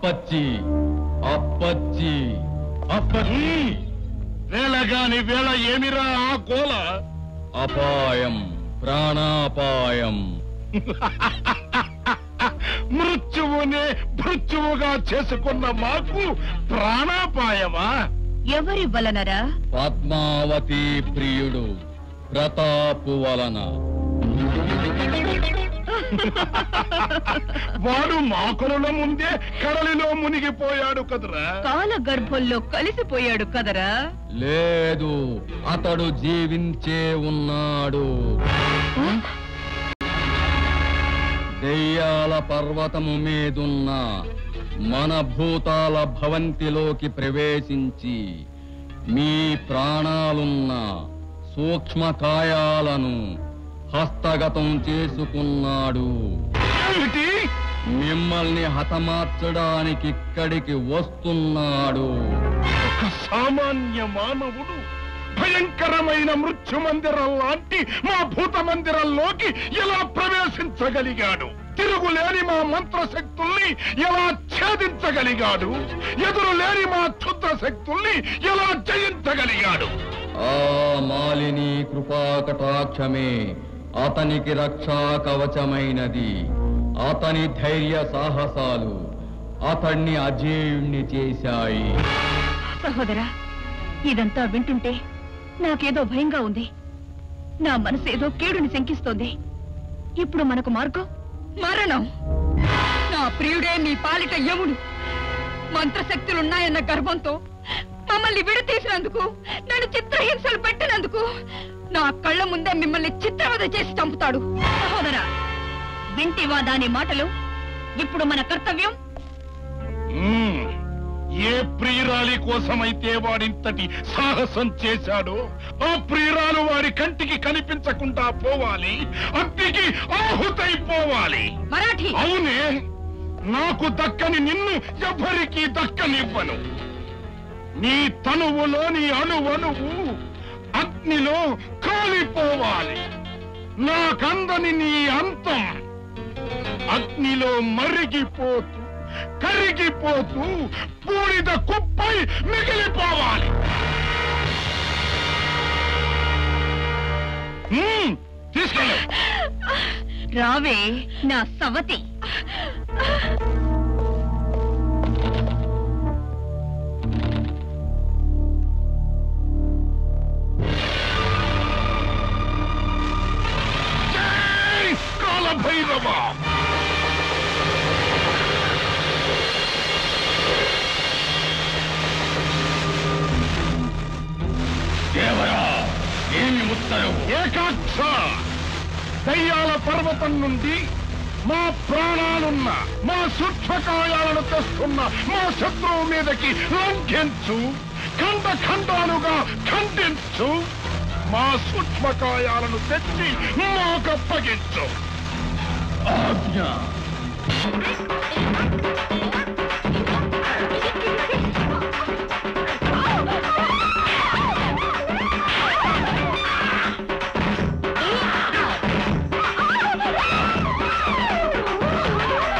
అప్పచ్చి అప్పచ్చి అప్పచ్చి వేళగాని వేళ ఏమిరా ఆ కోల? అపాయం, ప్రాణాపాయం. మృత్యువునే మృత్యువుగా చేసుకున్న మాకు ప్రాణాపాయమా? ఎవరి వలనరా? పద్మావతి ప్రియుడు ప్రతాపు వలన. వాడు మా కొలుల ముందే కడలిలో మునిగిపోయాడు కదరా? కాల గర్భంలో కలిసిపోయాడు కదరా? లేదు, అతడు జీవించే ఉన్నాడు. దెయ్యాల పర్వతము మీదున్న మన భూతాల భవంతిలోకి ప్రవేశించి మీ ప్రాణాలున్న సూక్ష్మకాయాలను హస్తగతం చేసుకున్నాడు. మిమ్మల్ని హతమార్చడానికి ఇక్కడికి వస్తున్నాడు. ఒక సామాన్య మానవుడు భయంకరమైన మృత్యు మందిరం లాంటి మా భూత మందిరంలోకి ఎలా ప్రవేశించగలిగాడు? తిరుగులేని మా మంత్రశక్తుల్ని ఎలా ఛేదించగలిగాడు? ఎదురులేని మా క్షుద్ర శక్తుల్ని ఎలా జయించగలిగాడు? ఆ మాలిని కృపాకటాక్షమే అతనికి రక్షా కవచమైనది. అతని ధైర్య సాహసాలు అతన్ని అజేయుణ్ణి చేశాయి. సహోదరా, ఇదంతా వింటుంటే నాకేదో భయంగా ఉంది. నా మనసు ఏదో కీడుని శంకిస్తోంది. ఇప్పుడు మనకు మార్గం మరణం. నా ప్రియుడే మీ పాలిట యముడు. మంత్రశక్తులున్నాయన్న గర్భంతో మమ్మల్ని విడతీసినందుకు, నన్ను చిత్రహింసలు పెట్టినందుకు నా కళ్ళ ముందే మిమ్మల్ని చిత్రవద చేసి చంపుతాడు. సహోదరా, వింటివా దాని మాటలు? ఇప్పుడు మన కర్తవ్యం. ఏ ప్రియురాలి కోసమైతే వాడింతటి సాహసం చేశాడో ఆ ప్రియురాలు వాడి కంటికి కనిపించకుండా పోవాలి, అగ్నికి ఆహుతైపోవాలి. మరాఠీ, అవునే, నాకు దక్కని నిన్ను ఎవరికి దక్కనివ్వను. నీ తనువులోని అణువణువు అగ్నిలో కాలిపోవాలి. నాకందని నీ అంతం అగ్నిలో మరిగిపోతూ కరిగిపోతూ బూడిద కుప్పై మిగిలిపోవాలి. తీసుకెళ్ళు. రావే నా సవతి. జై కాలభైరవ. దేవరా, ఏమి ఉత్తరవు? ఏకాక్ష, దయ్యాల పర్వతం నుండి మా ప్రాణాలున్న మా సూక్ష్మకాయాలను తెస్తున్న మా శత్రువు మీదకి లంఘించు, ఖండ ఖండాలుగా ఖండించు. మా సూక్ష్మకాయాలను తెచ్చి మాకప్పగించు. ఆజ్ఞ.